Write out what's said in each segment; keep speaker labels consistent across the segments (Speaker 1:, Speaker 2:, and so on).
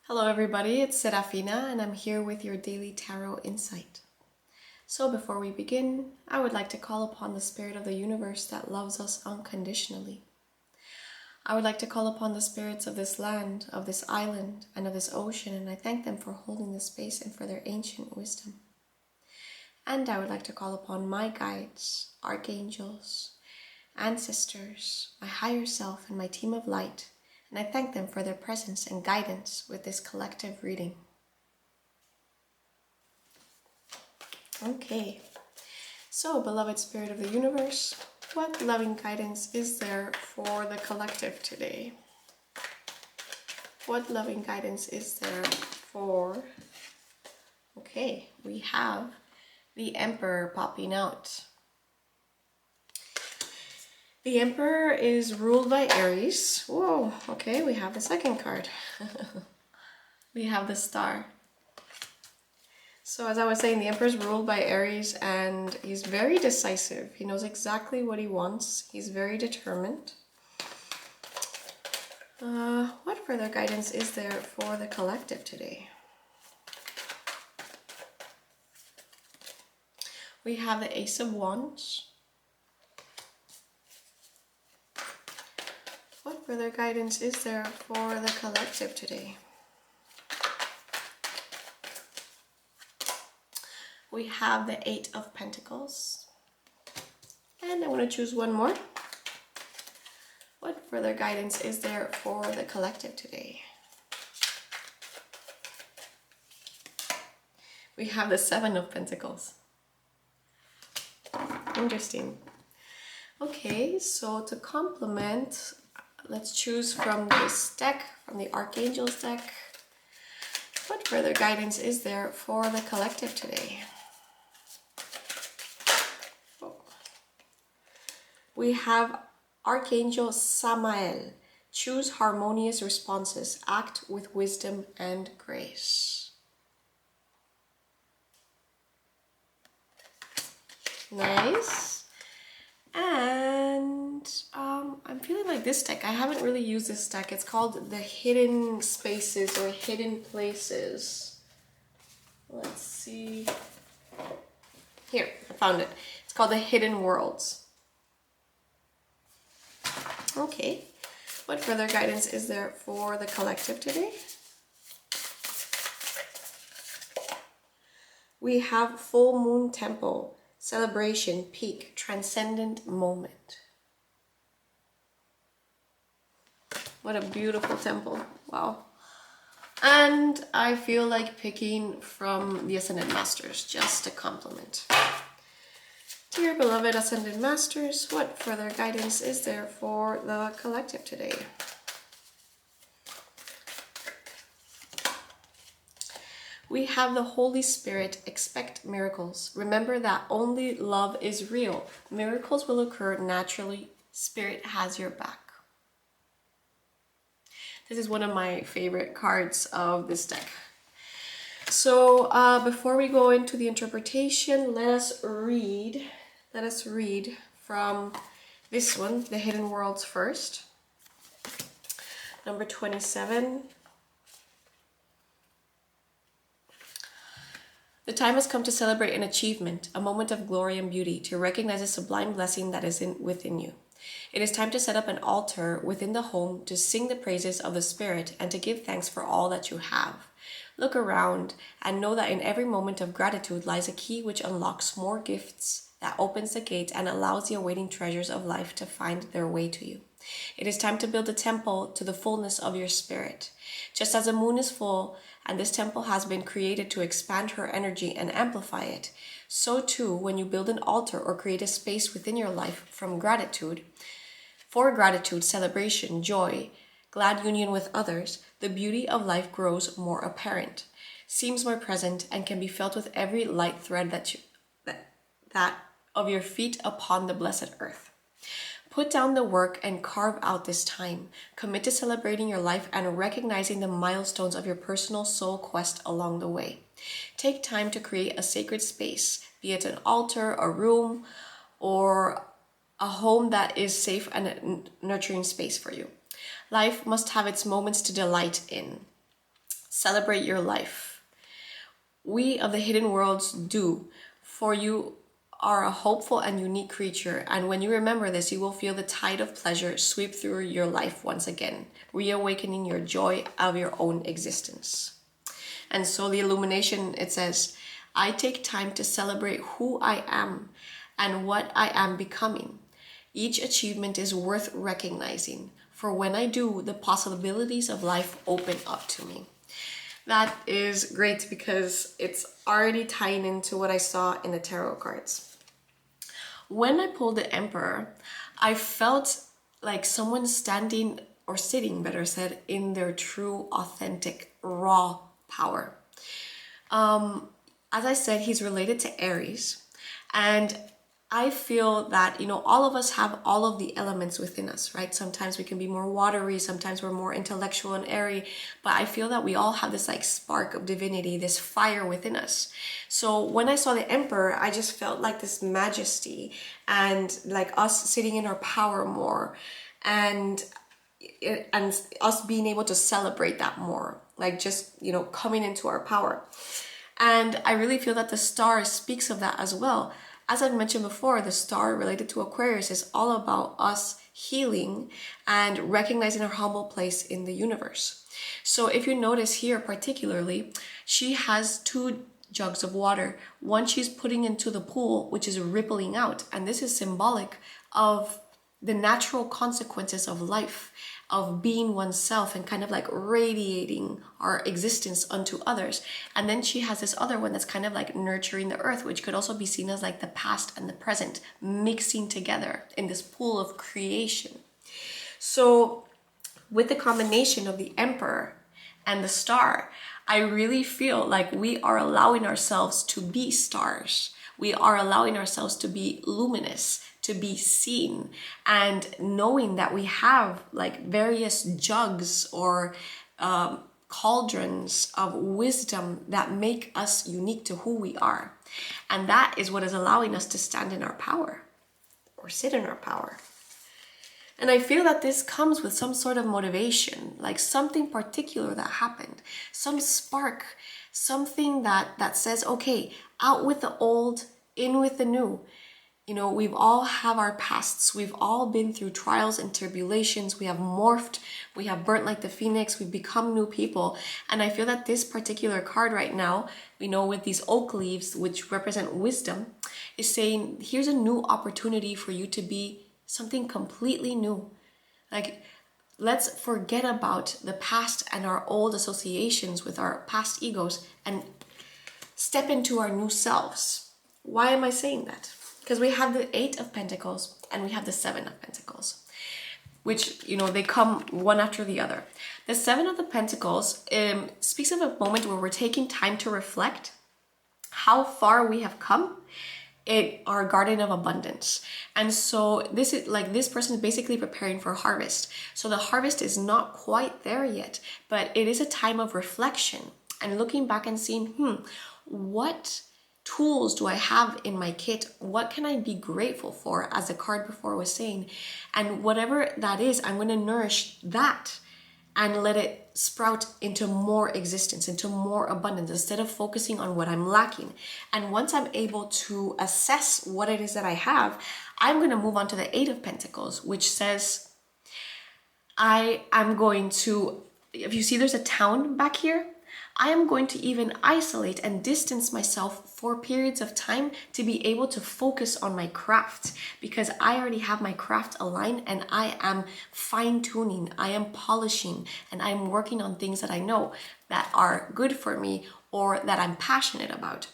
Speaker 1: Hello everybody, it's Serafina and I'm here with your daily tarot insight. So before we begin, I would like to call upon the spirit of the universe that loves us unconditionally. I would like to call upon the spirits of this land, of this island, and of this ocean, and I thank them for holding this space and for their ancient wisdom. And I would like to call upon my guides, archangels, ancestors, my higher self, and my team of light, and I thank them for their presence and guidance with this collective reading. Okay, so beloved spirit of the universe, what loving guidance is there for the collective today? What loving guidance is there for... Okay, we have the Emperor popping out. The Emperor is ruled by Aries. Whoa, okay, we have the second card. We have the Star. So as I was saying, the Emperor is ruled by Aries and he's very decisive. He knows exactly what he wants. He's very determined. What further guidance is there for the collective today? We have the Ace of Wands. What further guidance is there for the collective today? We have the Eight of Pentacles. And I want to choose one more. What further guidance is there for the collective today? We have the Seven of Pentacles. Interesting. Okay, so to complement, let's choose from this deck, from the Archangel's deck. What further guidance is there for the collective today? We have Archangel Samael. Choose harmonious responses. Act with wisdom and grace. Nice. And I'm feeling like this deck. I haven't really used this deck. It's called the Hidden Spaces or Hidden Places. Let's see. Here, I found it. It's called the Hidden Worlds. Okay, what further guidance is there for the collective today? We have Full Moon Temple, celebration, peak, transcendent moment. What a beautiful temple, wow. And I feel like picking from the Ascended Masters, just a compliment. Dear beloved Ascended Masters, what further guidance is there for the collective today? We have the Holy Spirit, expect miracles. Remember that only love is real. Miracles will occur naturally. Spirit has your back. This is one of my favorite cards of this deck. So before we go into the interpretation, let us read from this one, the Hidden Worlds first. Number 27. The time has come to celebrate an achievement, a moment of glory and beauty, to recognize a sublime blessing that is within you. It is time to set up an altar within the home to sing the praises of the Spirit and to give thanks for all that you have. Look around and know that in every moment of gratitude lies a key which unlocks more gifts, that opens the gate and allows the awaiting treasures of life to find their way to you. It is time to build a temple to the fullness of your spirit. Just as the moon is full and this temple has been created to expand her energy and amplify it, so too when you build an altar or create a space within your life for gratitude, celebration, joy, glad union with others, the beauty of life grows more apparent, seems more present, and can be felt with every light thread that of your feet upon the blessed earth. Put down the work and carve out this time. Commit to celebrating your life and recognizing the milestones of your personal soul quest along the way. Take time to create a sacred space, be it an altar, a room, or a home that is safe and a nurturing space for you. Life must have its moments to delight in. celebrate your life. We of the hidden worlds do, for you are a hopeful and unique creature, and when you remember this, you will feel the tide of pleasure sweep through your life once again, reawakening your joy of your own existence. And so the illumination, it says, I take time to celebrate who I am and what I am becoming. Each achievement is worth recognizing, for when I do, the possibilities of life open up to me. That is great because it's already tying into what I saw in the tarot cards. When I pulled the Emperor, I felt like someone standing, or sitting, better said, in their true, authentic, raw power. As I said, he's related to Aries, and I feel that, all of us have all of the elements within us, right? Sometimes we can be more watery, sometimes we're more intellectual and airy, but I feel that we all have this like spark of divinity, this fire within us. So when I saw the Emperor, I just felt like this majesty and like us sitting in our power more, and us being able to celebrate that more, like just, coming into our power. And I really feel that the star speaks of that as well. As I've mentioned before, the star related to Aquarius is all about us healing and recognizing our humble place in the universe. So if you notice here particularly, she has 2 jugs of water. One she's putting into the pool, which is rippling out. And this is symbolic of the natural consequences of life, of being oneself and kind of like radiating our existence unto others. And then she has this other one that's kind of like nurturing the earth, which could also be seen as like the past and the present mixing together in this pool of creation. So with the combination of the Emperor and the star, I really feel like we are allowing ourselves to be stars. We are allowing ourselves to be luminous, to be seen, and knowing that we have like various jugs or cauldrons of wisdom that make us unique to who we are. And that is what is allowing us to stand in our power or sit in our power. And I feel that this comes with some sort of motivation, like something particular that happened, some spark, something that says, okay, out with the old, in with the new. We've all have our pasts. We've all been through trials and tribulations. We have morphed. We have burnt like the phoenix. We've become new people. And I feel that this particular card right now, with these oak leaves, which represent wisdom, is saying, here's a new opportunity for you to be something completely new. Like, let's forget about the past and our old associations with our past egos and step into our new selves. Why am I saying that? Because we have the 8 of Pentacles and we have the 7 of Pentacles, which, they come one after the other. The 7 of the Pentacles speaks of a moment where we're taking time to reflect how far we have come in our garden of abundance. And so this is like, this person is basically preparing for harvest. So the harvest is not quite there yet, but it is a time of reflection and looking back and seeing, what tools do I have in my kit? What can I be grateful for, as the card before was saying? And whatever that is, I'm going to nourish that and let it sprout into more existence, into more abundance, instead of focusing on what I'm lacking. And once I'm able to assess what it is that I have, I'm going to move on to the 8 of Pentacles, which says, I am going to, if you see there's a town back here, I am going to even isolate and distance myself for periods of time to be able to focus on my craft, because I already have my craft aligned and I am fine-tuning, I am polishing, and I'm working on things that I know that are good for me or that I'm passionate about.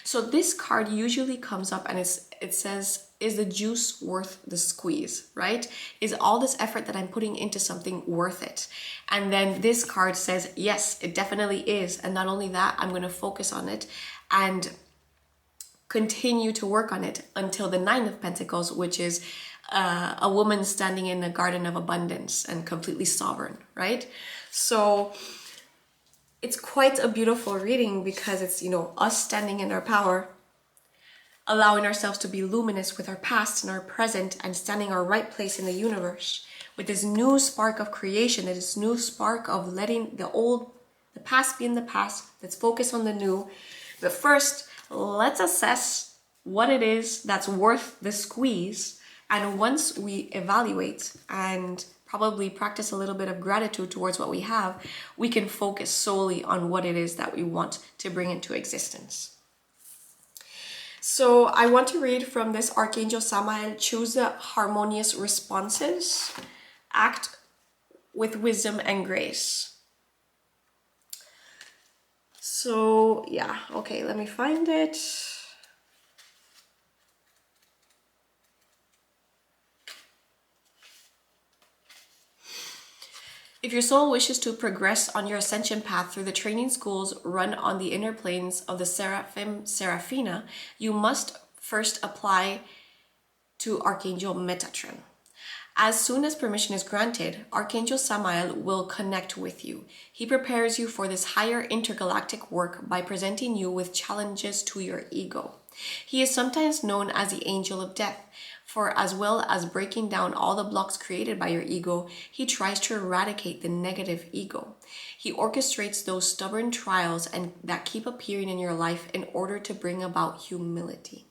Speaker 1: So this card usually comes up and it says, is the juice worth the squeeze, right? Is all this effort that I'm putting into something worth it? And then this card says, yes, it definitely is. And not only that, I'm going to focus on it and continue to work on it until the 9 of Pentacles, which is a woman standing in a garden of abundance and completely sovereign, right? So it's quite a beautiful reading because it's, us standing in our power, allowing ourselves to be luminous with our past and our present, and standing our right place in the universe with this new spark of creation, this new spark of letting the old The past being the past, let's focus on the new. But first, let's assess what it is that's worth the squeeze. And once we evaluate and probably practice a little bit of gratitude towards what we have, we can focus solely on what it is that we want to bring into existence. So I want to read from this Archangel Samael: choose the harmonious responses, act with wisdom and grace. So yeah, okay, let me find it. If your soul wishes to progress on your ascension path through the training schools run on the inner planes of the Seraphim Seraphina, you must first apply to Archangel Metatron. As soon as permission is granted, Archangel Samael will connect with you. He prepares you for this higher intergalactic work by presenting you with challenges to your ego. He is sometimes known as the Angel of Death, for as well as breaking down all the blocks created by your ego, he tries to eradicate the negative ego. He orchestrates those stubborn trials and that keep appearing in your life in order to bring about humility.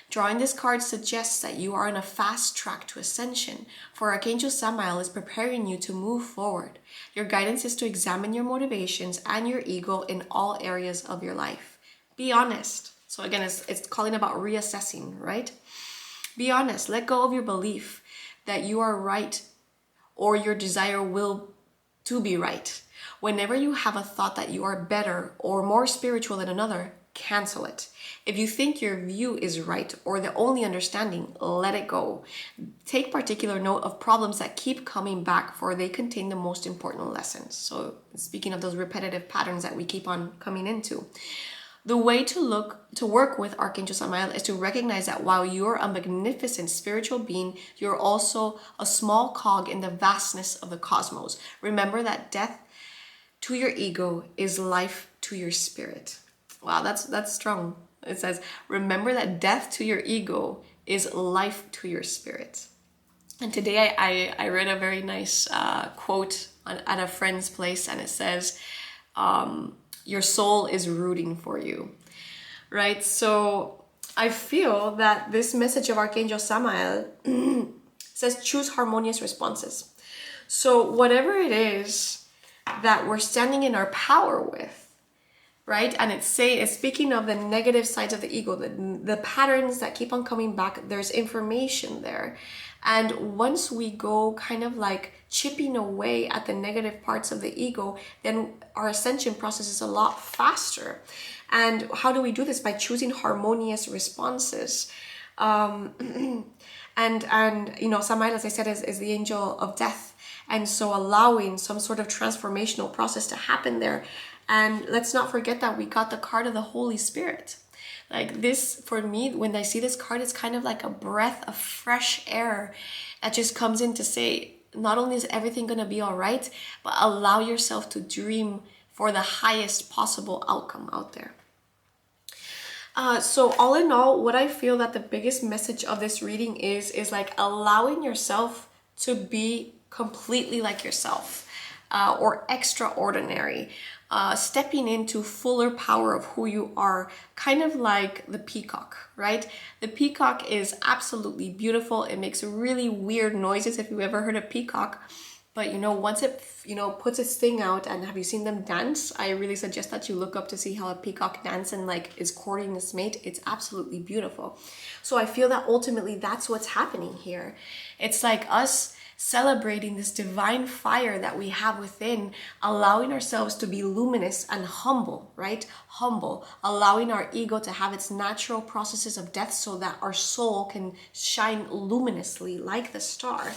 Speaker 1: Drawing this card suggests that you are on a fast track to ascension, for Archangel Samael is preparing you to move forward. Your guidance is to examine your motivations and your ego in all areas of your life. Be honest. So again, it's calling about reassessing, right? Be honest. Let go of your belief that you are right or your desire will to be right. Whenever you have a thought that you are better or more spiritual than another, cancel it. If you think your view is right or the only understanding, let it go. Take particular note of problems that keep coming back, for they contain the most important lessons. So speaking of those repetitive patterns that we keep on coming into. The way to work with Archangel Samael is to recognize that while you're a magnificent spiritual being, you're also a small cog in the vastness of the cosmos. Remember that death to your ego is life to your spirit. Wow, that's strong. It says, remember that death to your ego is life to your spirit. And today I read a very nice quote at a friend's place, and it says, your soul is rooting for you, right? So I feel that this message of Archangel Samael says choose harmonious responses. So whatever it is that we're standing in our power with, right? And it's speaking of the negative sides of the ego, the patterns that keep on coming back, there's information there. And once we go kind of like chipping away at the negative parts of the ego, then our ascension process is a lot faster. And how do we do this? By choosing harmonious responses. And you know, Samael, as I said, is the angel of death. And so allowing some sort of transformational process to happen there. And let's not forget that we got the card of the Holy Spirit. Like this, for me, when I see this card, it's kind of like a breath of fresh air that just comes in to say, not only is everything going to be all right, but allow yourself to dream for the highest possible outcome out there. So all in all, what I feel that the biggest message of this reading is like allowing yourself to be completely like yourself, or extraordinary. Stepping into fuller power of who you are, kind of like the peacock, right? The peacock is absolutely beautiful. It makes really weird noises if you've ever heard a peacock. But you know, once it, you know, puts its thing out, and have you seen them dance? I really suggest that you look up to see how a peacock dances and like is courting its mate. It's absolutely beautiful. So I feel that ultimately that's what's happening here. It's like us celebrating this divine fire that we have within, allowing ourselves to be luminous and humble, right? Humble, allowing our ego to have its natural processes of death so that our soul can shine luminously like the star.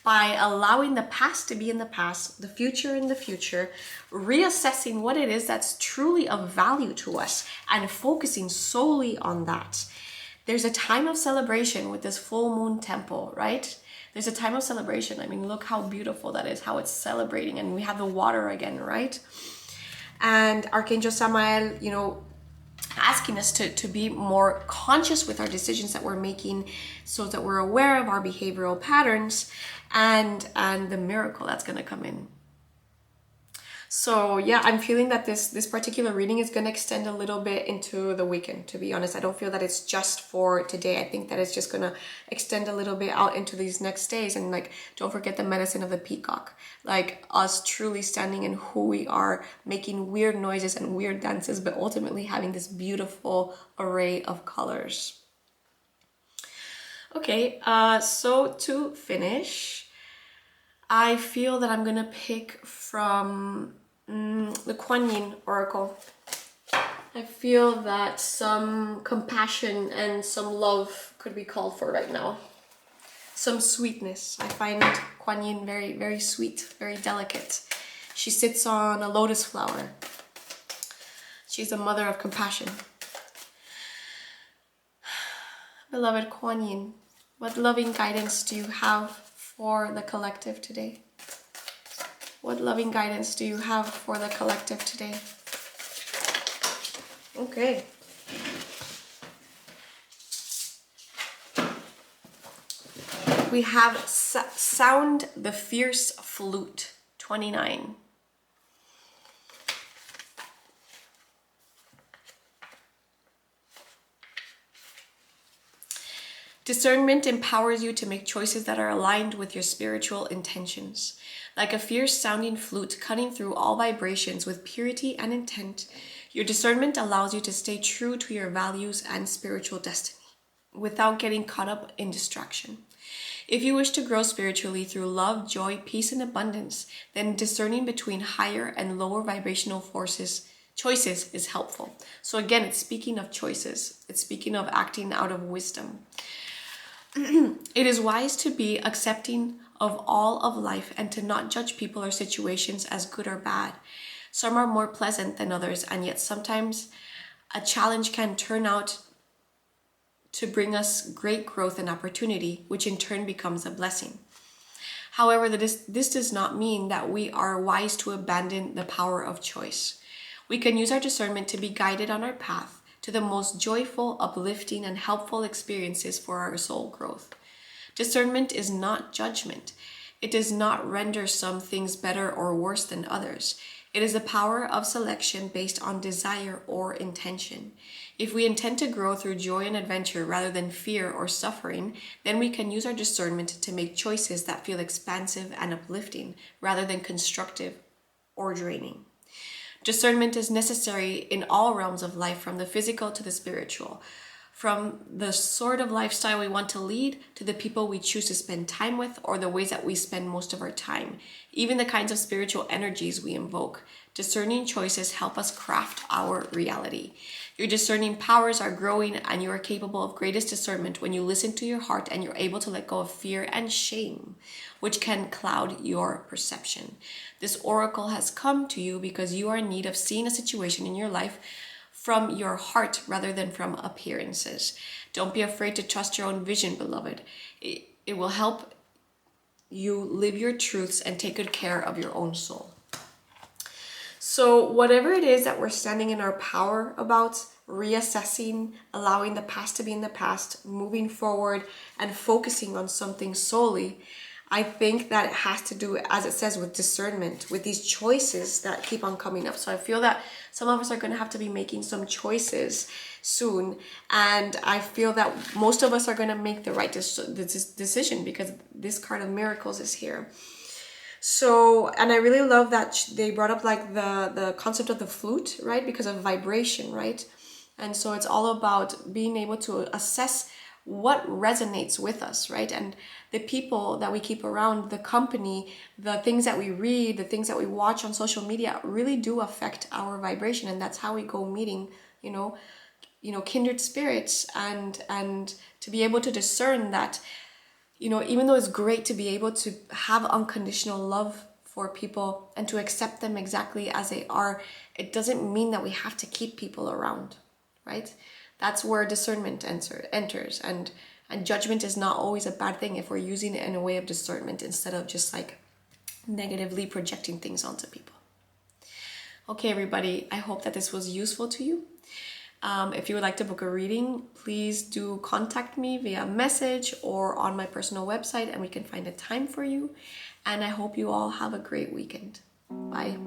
Speaker 1: By allowing the past to be in the past, the future in the future, reassessing what it is that's truly of value to us and focusing solely on that. There's a time of celebration with this full moon temple, right? There's a time of celebration. I mean, look how beautiful that is, how it's celebrating. And we have the water again, right? And Archangel Samael, you know, asking us to be more conscious with our decisions that we're making so that we're aware of our behavioral patterns and the miracle that's going to come in. So yeah, I'm feeling that this particular reading is going to extend a little bit into the weekend, to be honest. I don't feel that it's just for today. I think that it's just going to extend a little bit out into these next days. And like, don't forget the medicine of the peacock. Like us truly standing in who we are, making weird noises and weird dances, but ultimately having this beautiful array of colors. Okay, so to finish, I feel that I'm going to pick from the Kuan Yin Oracle. I feel that some compassion and some love could be called for right now. Some sweetness. I find Kuan Yin very, very sweet, very delicate. She sits on a lotus flower. She's the mother of compassion. Beloved Kuan Yin, what loving guidance do you have for the collective today? What loving guidance do you have for the collective today? Okay. We have Sound the Fierce Flute, 29. Discernment empowers you to make choices that are aligned with your spiritual intentions. Like a fierce sounding flute cutting through all vibrations with purity and intent, your discernment allows you to stay true to your values and spiritual destiny without getting caught up in distraction. If you wish to grow spiritually through love, joy, peace, and abundance, then discerning between higher and lower vibrational choices is helpful. So again, it's speaking of choices. It's speaking of acting out of wisdom. It is wise to be accepting of all of life and to not judge people or situations as good or bad. Some are more pleasant than others, and yet sometimes a challenge can turn out to bring us great growth and opportunity, which in turn becomes a blessing. However, this does not mean that we are wise to abandon the power of choice. We can use our discernment to be guided on our path to the most joyful, uplifting, and helpful experiences for our soul growth. Discernment is not judgment. It does not render some things better or worse than others. It is the power of selection based on desire or intention. If we intend to grow through joy and adventure rather than fear or suffering, then we can use our discernment to make choices that feel expansive and uplifting rather than constructive or draining. Discernment is necessary in all realms of life, from the physical to the spiritual, from the sort of lifestyle we want to lead to the people we choose to spend time with or the ways that we spend most of our time, even the kinds of spiritual energies we invoke. Discerning choices help us craft our reality. Your discerning powers are growing, and you are capable of greatest discernment when you listen to your heart and you're able to let go of fear and shame, which can cloud your perception. This oracle has come to you because you are in need of seeing a situation in your life from your heart rather than from appearances. Don't be afraid to trust your own vision, beloved. It will help you live your truths and take good care of your own soul. So whatever it is that we're standing in our power about, reassessing, allowing the past to be in the past, moving forward and focusing on something solely, I think that it has to do, as it says, with discernment, with these choices that keep on coming up. So I feel that some of us are going to have to be making some choices soon. And I feel that most of us are going to make the right decision because this card of miracles is here. So, and I really love that they brought up like the concept of the flute, right? Because of vibration, right? And so it's all about being able to assess what resonates with us, right? And the people that we keep around, the company, the things that we read, the things that we watch on social media really do affect our vibration. And that's how we go meeting, kindred spirits, and to be able to discern that, even though it's great to be able to have unconditional love for people and to accept them exactly as they are, it doesn't mean that we have to keep people around, right? That's where discernment enters. And judgment is not always a bad thing if we're using it in a way of discernment instead of just like negatively projecting things onto people. Okay, everybody, I hope that this was useful to you. If you would like to book a reading, please do contact me via message or on my personal website and we can find a time for you. And I hope you all have a great weekend. Bye.